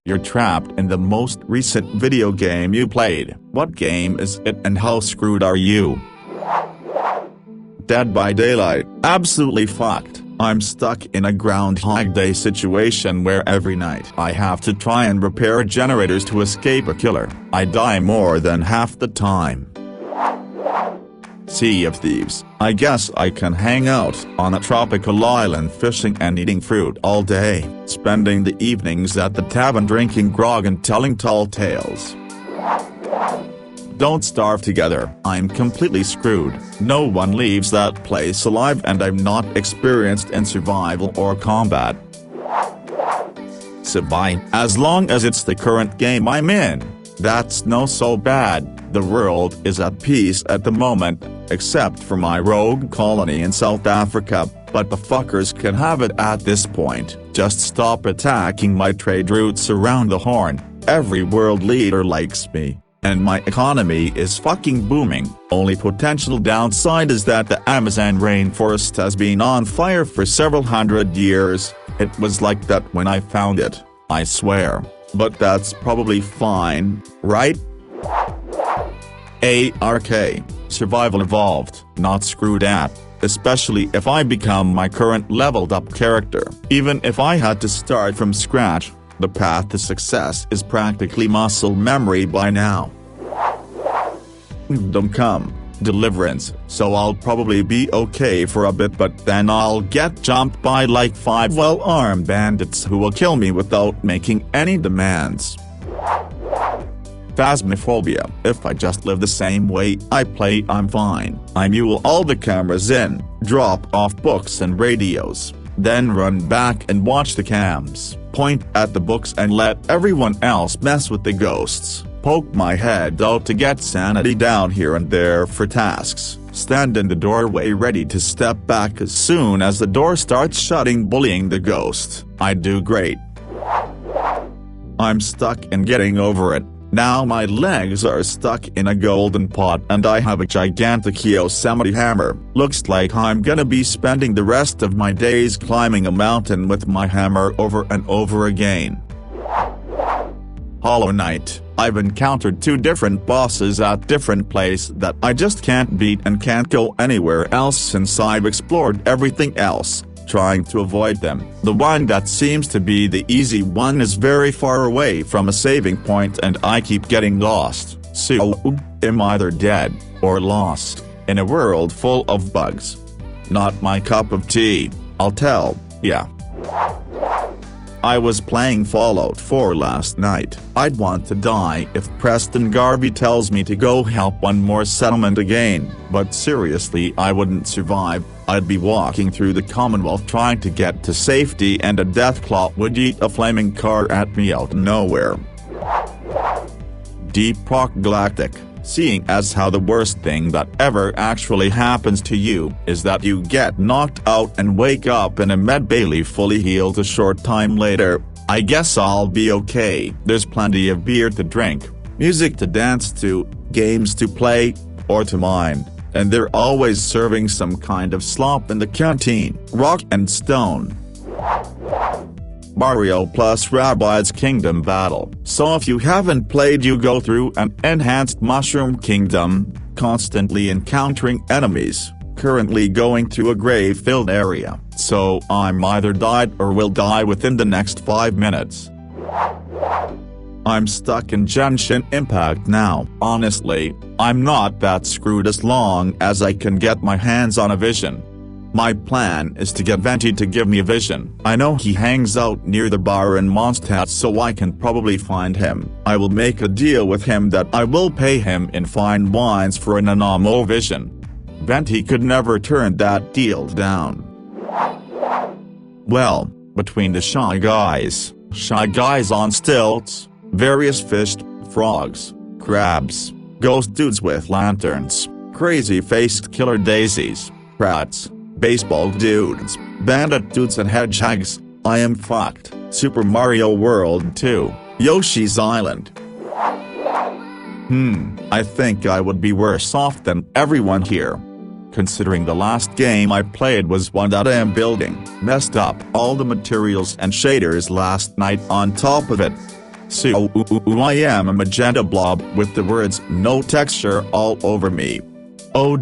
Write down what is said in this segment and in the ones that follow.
You're trapped in the most recent video game you played. What game is it and how screwed are you? Dead by Daylight. Absolutely fucked. I'm stuck in a Groundhog Day situation where every night I have to try and repair generators to escape a killer. I die more than half the time. Sea of Thieves. I guess I can hang out on a tropical island fishing and eating fruit all day, spending the evenings at the tavern drinking grog and telling tall tales. Don't starve together. I'm completely screwed. No one leaves that place alive and I'm not experienced in survival or combat. Survive. As long as it's the current game I'm in, that's no so bad. The world is at peace at the moment, except for my rogue colony in South Africa, but the fuckers can have it at this point. Just stop attacking my trade routes around the Horn. Every world leader likes me, and my economy is fucking booming. Only potential downside is that the Amazon rainforest has been on fire for several hundred years. It was like that when I found it, I swear. But that's probably fine, right? ARK. Survival Evolved. Not screwed at, especially if I become my current leveled up character. Even if I had to start from scratch, the path to success is practically muscle memory by now. Don't come. Deliverance, so I'll probably be okay for a bit, but then I'll get jumped by like 5 well-armed bandits who will kill me without making any demands. Phasmophobia. If I just live the same way I play, I'm fine. I mule all the cameras in, drop off books and radios, then run back and watch the cams, point at the books and let everyone else mess with the ghosts. Poke my head out to get sanity down here and there for tasks, stand in the doorway ready to step back as soon as the door starts shutting, bullying the ghost. I do great. I'm stuck in getting over it. Now my legs are stuck in a golden pot and I have a gigantic Yosemite hammer. Looks like I'm gonna be spending the rest of my days climbing a mountain with my hammer over and over again. Hollow Knight. I've encountered 2 different bosses at different places that I just can't beat and can't go anywhere else since I've explored everything else, trying to avoid them. The one that seems to be the easy one is very far away from a saving point and I keep getting lost, so I'm either dead or lost in a world full of bugs. Not my cup of tea, I'll tell ya. I was playing Fallout 4 last night. I'd want to die if Preston Garvey tells me to go help one more settlement again, but seriously I wouldn't survive. I'd be walking through the Commonwealth trying to get to safety and a deathclaw would eat a flaming car at me out of nowhere. Deep Rock Galactic. Seeing as how the worst thing that ever actually happens to you is that you get knocked out and wake up in a med bay fully healed a short time later, I guess I'll be okay. There's plenty of beer to drink, music to dance to, games to play, or to mine, and they're always serving some kind of slop in the canteen. Rock and Stone. Mario plus Rabbids Kingdom Battle. So if you haven't played, you go through an enhanced Mushroom Kingdom, constantly encountering enemies, currently going through a grave-filled area, so I'm either died or will die within the next 5 minutes. I'm stuck in Genshin Impact now. Honestly, I'm not that screwed as long as I can get my hands on a vision. My plan is to get Venti to give me a vision. I know he hangs out near the bar in Mondstadt, so I can probably find him. I will make a deal with him that I will pay him in fine wines for an Anamo vision. Venti could never turn that deal down. Well, between the shy guys on stilts, various fished frogs, crabs, ghost dudes with lanterns, crazy-faced killer daisies, rats, baseball dudes, bandit dudes and hedgehogs, I am fucked. Super Mario World 2, Yoshi's Island. I think I would be worse off than everyone here. Considering the last game I played was one that I am building, messed up all the materials and shaders last night on top of it. So I am a magenta blob with the words no texture all over me. O.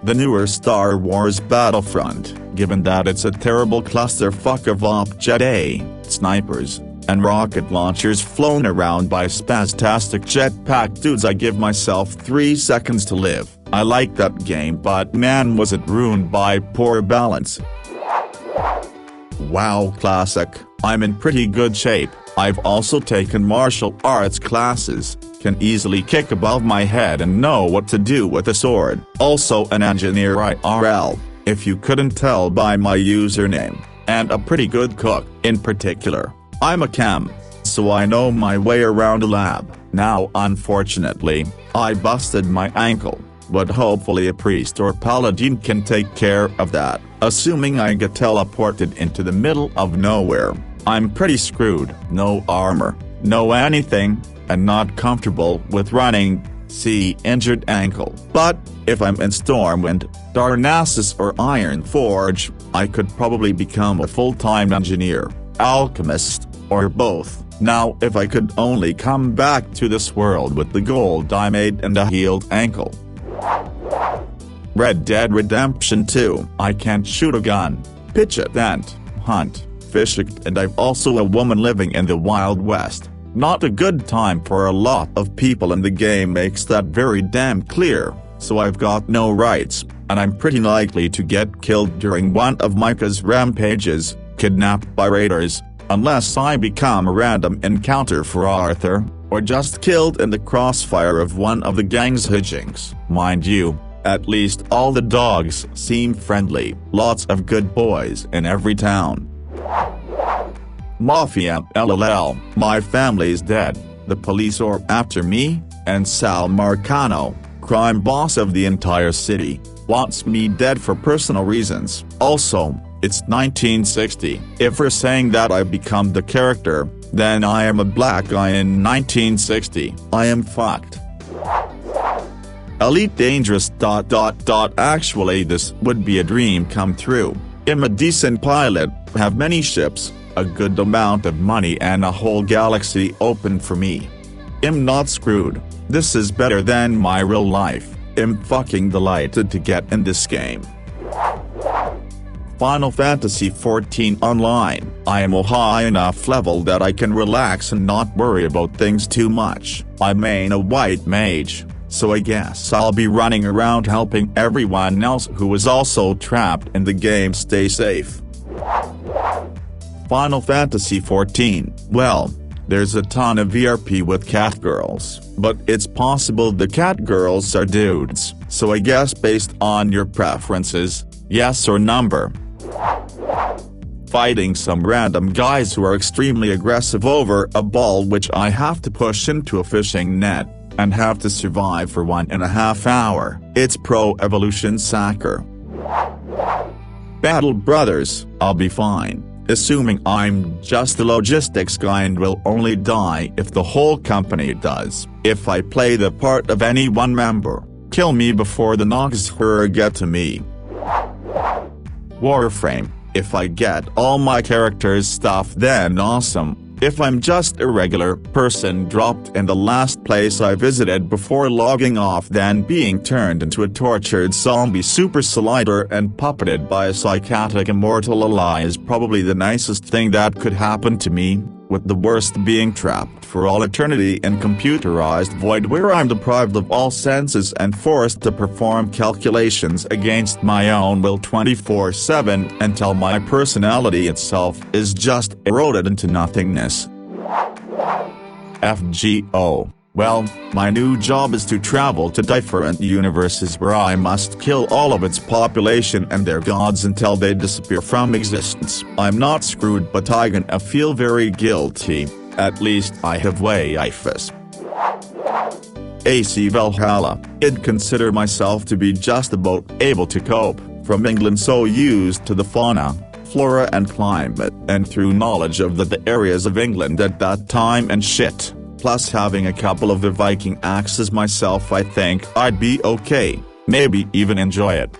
The newer Star Wars Battlefront, given that it's a terrible clusterfuck of Op-Jet A, snipers, and rocket launchers flown around by spastastic jetpack dudes, I give myself 3 seconds to live. I like that game, but man was it ruined by poor balance. WoW Classic. I'm in pretty good shape. I've also taken martial arts classes, can easily kick above my head and know what to do with a sword. Also an engineer IRL, if you couldn't tell by my username, and a pretty good cook. In particular, I'm a chem, so I know my way around a lab. Now unfortunately, I busted my ankle, but hopefully a priest or paladin can take care of that, assuming I get teleported into the middle of nowhere. I'm pretty screwed. No armor, no anything, and not comfortable with running, see injured ankle. But, if I'm in Stormwind, Darnassus or Ironforge, I could probably become a full-time engineer, alchemist, or both. Now if I could only come back to this world with the gold I made and a healed ankle. Red Dead Redemption 2. I can't shoot a gun, pitch a tent, hunt, fish, and I'm also a woman living in the Wild West. Not a good time for a lot of people, and the game makes that very damn clear, so I've got no rights, and I'm pretty likely to get killed during one of Micah's rampages, kidnapped by raiders, unless I become a random encounter for Arthur, or just killed in the crossfire of one of the gang's hijinks. Mind you, at least all the dogs seem friendly, lots of good boys in every town. Mafia LLL, my family's dead, the police are after me, and Sal Marcano, crime boss of the entire city, wants me dead for personal reasons. Also, it's 1960. If we're saying that I become the character, then I am a black guy in 1960. I am fucked. Elite Dangerous. Actually this would be a dream come true. I'm a decent pilot, have many ships, a good amount of money, and a whole galaxy open for me. I'm not screwed. This is better than my real life. I'm fucking delighted to get in this game. Final Fantasy XIV Online. I am a high enough level that I can relax and not worry about things too much. I main a white mage, so I guess I'll be running around helping everyone else who is also trapped in the game stay safe. Final Fantasy XIV. Well, there's a ton of VRP with cat girls, but it's possible the cat girls are dudes, so I guess based on your preferences, yes or number. Fighting some random guys who are extremely aggressive over a ball which I have to push into a fishing net, and have to survive for 1.5 hours. It's Pro Evolution Soccer. Battle Brothers. I'll be fine, assuming I'm just a logistics guy and will only die if the whole company does. If I play the part of any one member, kill me before the Noxhur get to me. Warframe. If I get all my characters' stuff then awesome. If I'm just a regular person dropped in the last place I visited before logging off then being turned into a tortured zombie super slider and puppeted by a psychotic immortal ally is probably the nicest thing that could happen to me, with the worst being trapped for all eternity in computerized void where I'm deprived of all senses and forced to perform calculations against my own will 24/7 until my personality itself is just eroded into nothingness. FGO. Well, my new job is to travel to different universes where I must kill all of its population and their gods until they disappear from existence. I'm not screwed, but I gonna feel very guilty. At least I have waifus. AC Valhalla. I'd consider myself to be just about able to cope, from England so used to the fauna, flora and climate, and through knowledge of the areas of England at that time and shit. Plus having a couple of the Viking axes myself, I think I'd be okay, maybe even enjoy it.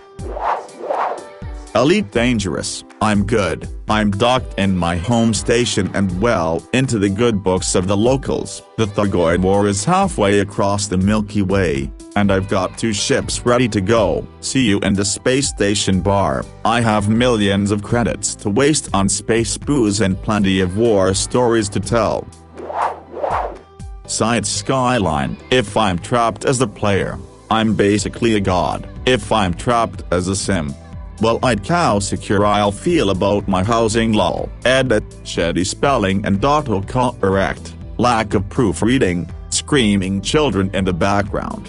Elite dangerous, I'm good, I'm docked in my home station and well into the good books of the locals. The Thugoid War is halfway across the Milky Way, and I've got 2 ships ready to go. See you in the space station bar. I have millions of credits to waste on space booze and plenty of war stories to tell. Side Skyline. If I'm trapped as the player, I'm basically a god. If I'm trapped as a sim, well, I'd how secure I'll feel about my housing. Lol. Edit, shitty spelling and autocorrect, lack of proofreading, screaming children in the background.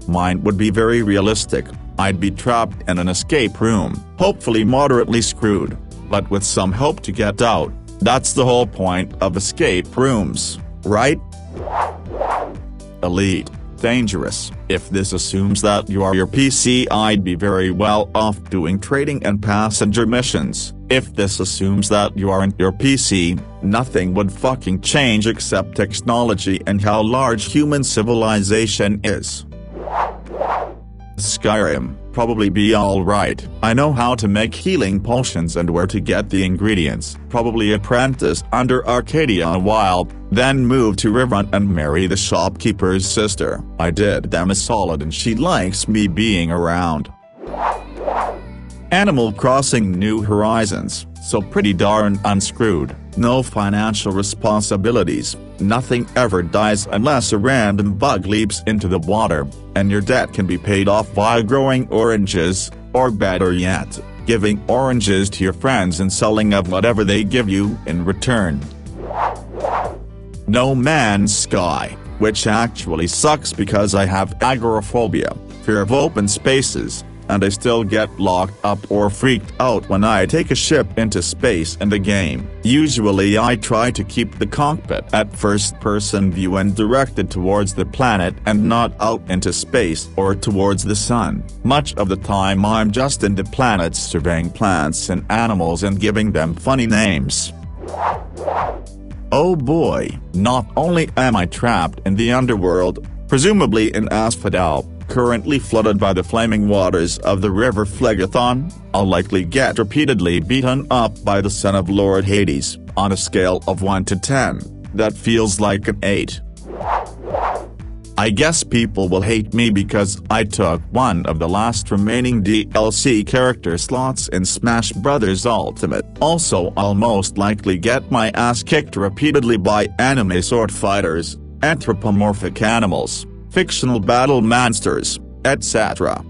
Mine would be very realistic. I'd be trapped in an escape room, hopefully moderately screwed, but with some hope to get out. That's the whole point of escape rooms, right? Elite dangerous. If this assumes that you are your PC, I'd be very well off doing trading and passenger missions. If this assumes that you aren't your PC, nothing would fucking change except technology and how large human civilization is. Skyrim, probably be alright. I know how to make healing potions and where to get the ingredients. Probably apprentice under Arcadia a while, then move to Riverrun and marry the shopkeeper's sister. I did them a solid and she likes me being around. Animal Crossing New Horizons, so pretty darn unscrewed. No financial responsibilities, nothing ever dies unless a random bug leaps into the water, and your debt can be paid off via growing oranges, or better yet, giving oranges to your friends and selling of whatever they give you in return. No Man's Sky, which actually sucks because I have agoraphobia, fear of open spaces, and I still get locked up or freaked out when I take a ship into space in the game. Usually I try to keep the cockpit at first-person view and directed towards the planet and not out into space or towards the sun. Much of the time I'm just in the planets surveying plants and animals and giving them funny names. Oh boy, not only am I trapped in the underworld, presumably in Asphodel, currently flooded by the flaming waters of the river Phlegethon, I'll likely get repeatedly beaten up by the son of Lord Hades. On a scale of 1 to 10, that feels like an 8. I guess people will hate me because I took one of the last remaining DLC character slots in Smash Bros. Ultimate. Also, I'll most likely get my ass kicked repeatedly by anime sword fighters, anthropomorphic animals, fictional battle monsters, etc.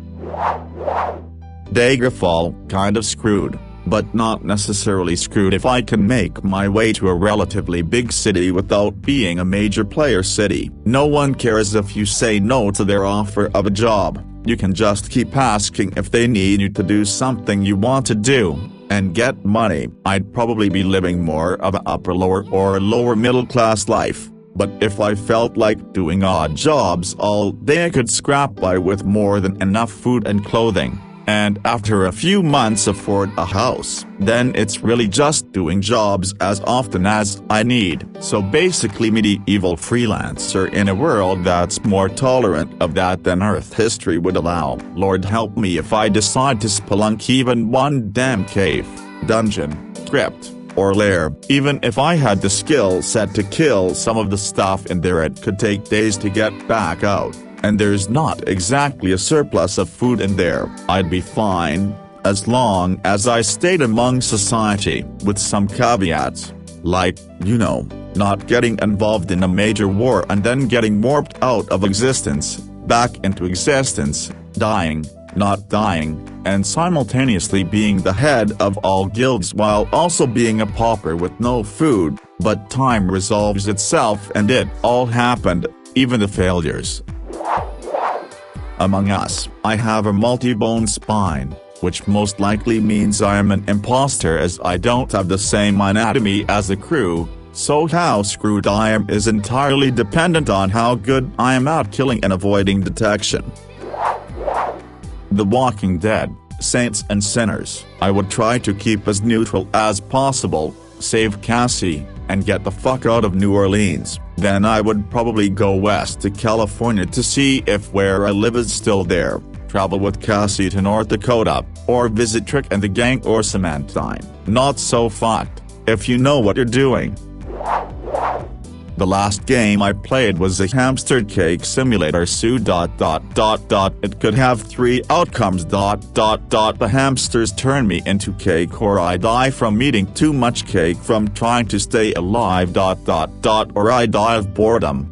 Daggerfall, kind of screwed, but not necessarily screwed if I can make my way to a relatively big city without being a major player city. No one cares if you say no to their offer of a job, you can just keep asking if they need you to do something you want to do, and get money. I'd probably be living more of an upper-lower or lower-middle-class life. But if I felt like doing odd jobs all day I could scrap by with more than enough food and clothing, and after a few months afford a house, then it's really just doing jobs as often as I need. So basically medieval freelancer in a world that's more tolerant of that than Earth history would allow. Lord help me if I decide to spelunk even one damn cave, dungeon, crypt, or lair. Even if I had the skill set to kill some of the stuff in there, it could take days to get back out, and there's not exactly a surplus of food in there. I'd be fine, as long as I stayed among society, with some caveats, like, you know, not getting involved in a major war and then getting warped out of existence, back into existence, dying, not dying, and simultaneously being the head of all guilds while also being a pauper with no food. But time resolves itself and it all happened, even the failures. Among Us, I have a multi-bone spine, which most likely means I am an imposter as I don't have the same anatomy as the crew, so how screwed I am is entirely dependent on how good I am at killing and avoiding detection. The Walking Dead, Saints and Sinners. I would try to keep as neutral as possible, save Cassie, and get the fuck out of New Orleans. Then I would probably go west to California to see if where I live is still there, travel with Cassie to North Dakota, or visit Trick and the gang or Cementine. Not so fucked, if you know what you're doing. The last game I played was a hamster cake simulator so ... It could have 3 outcomes ... The hamsters turn me into cake, or I die from eating too much cake from trying to stay alive ... Or I die of boredom.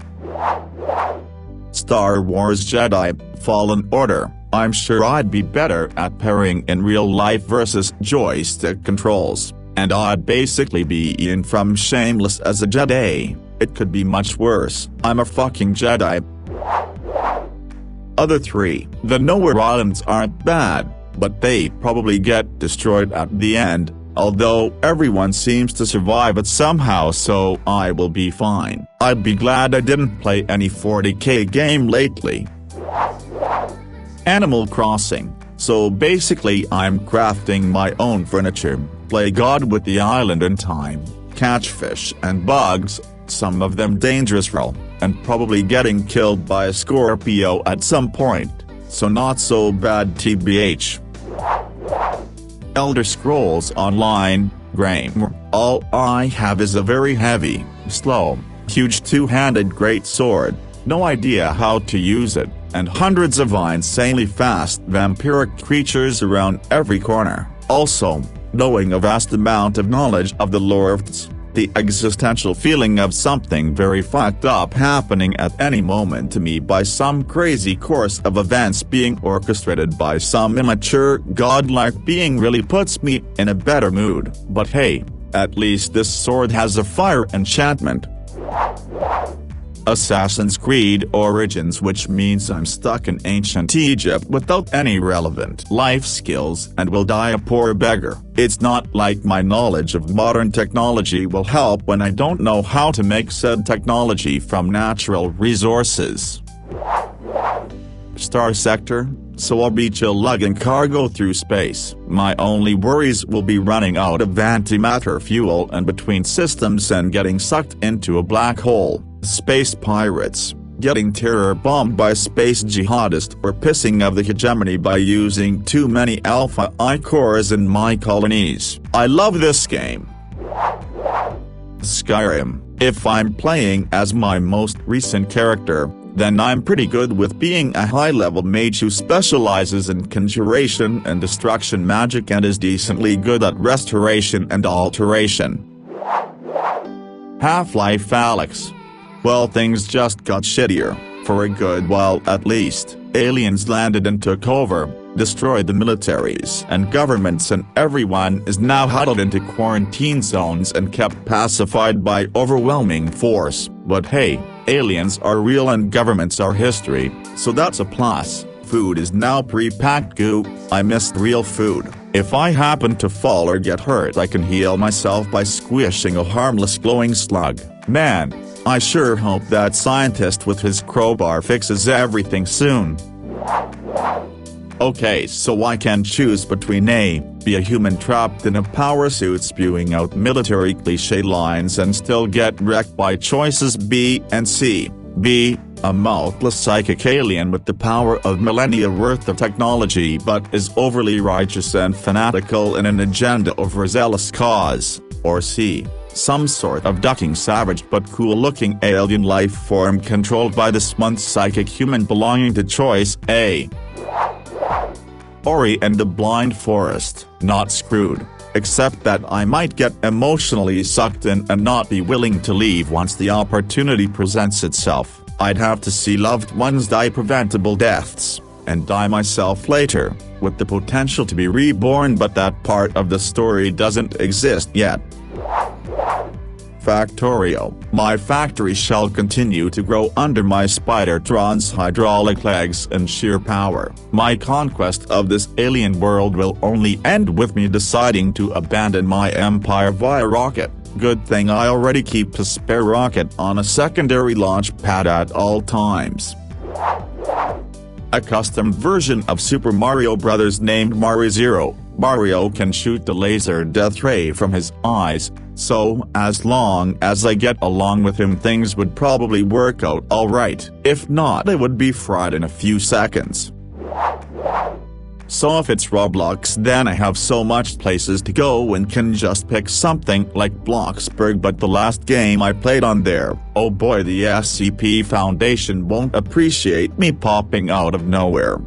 Star Wars Jedi Fallen Order. I'm sure I'd be better at parrying in real life versus joystick controls, and I'd basically be Ian from Shameless as a Jedi. It could be much worse. I'm a fucking Jedi. Other 3. The Nowhere Islands aren't bad, but they probably get destroyed at the end, although everyone seems to survive it somehow, so I will be fine. I'd be glad I didn't play any 40k game lately. Animal Crossing. So basically I'm crafting my own furniture, play God with the island in time, catch fish and bugs, some of them dangerous raw, and probably getting killed by a Scorpio at some point, so not so bad tbh. Elder Scrolls Online, Game. All I have is a very heavy, slow, huge two-handed greatsword, no idea how to use it, and hundreds of insanely fast vampiric creatures around every corner. Also, knowing a vast amount of knowledge of the lore of the existential feeling of something very fucked up happening at any moment to me by some crazy course of events being orchestrated by some immature godlike being really puts me in a better mood. But hey, at least this sword has a fire enchantment. Assassin's Creed Origins, which means I'm stuck in ancient Egypt without any relevant life skills and will die a poor beggar. It's not like my knowledge of modern technology will help when I don't know how to make said technology from natural resources. Star Sector, so I'll be chill lugging cargo through space. My only worries will be running out of antimatter fuel and between systems and getting sucked into a black hole. Space pirates, getting terror bombed by space jihadists, or pissing of the hegemony by using too many Alpha I cores in my colonies. I love this game. Skyrim. If I'm playing as my most recent character, then I'm pretty good with being a high-level mage who specializes in conjuration and destruction magic and is decently good at restoration and alteration. Half-Life Alyx. Well, things just got shittier, for a good while at least. Aliens landed and took over, destroyed the militaries and governments, and everyone is now huddled into quarantine zones and kept pacified by overwhelming force. But hey, aliens are real and governments are history, so that's a plus. Food is now pre-packed goo. I missed real food. If I happen to fall or get hurt, I can heal myself by squishing a harmless glowing slug. Man, I sure hope that scientist with his crowbar fixes everything soon. Okay, so I can choose between A, be a human trapped in a power suit spewing out military cliché lines and still get wrecked by choices B and C. B, a mouthless psychic alien with the power of millennia worth of technology but is overly righteous and fanatical in an agenda overzealous cause. Or C, some sort of ducking savage but cool-looking alien life form controlled by this month's psychic human belonging to choice A. Ori and the Blind Forest. Not screwed, except that I might get emotionally sucked in and not be willing to leave once the opportunity presents itself. I'd have to see loved ones die preventable deaths, and die myself later, with the potential to be reborn, but that part of the story doesn't exist yet. Factorio. My factory shall continue to grow under my Spider-Tron's hydraulic legs and sheer power. My conquest of this alien world will only end with me deciding to abandon my empire via rocket. Good thing I already keep a spare rocket on a secondary launch pad at all times. A custom version of Super Mario Bros. Named Mario Zero. Mario can shoot the laser death ray from his eyes, so as long as I get along with him things would probably work out alright. If not, I would be fried in a few seconds. So if it's Roblox, then I have so much places to go and can just pick something like Bloxburg, but the last game I played on there, oh boy, the SCP Foundation won't appreciate me popping out of nowhere.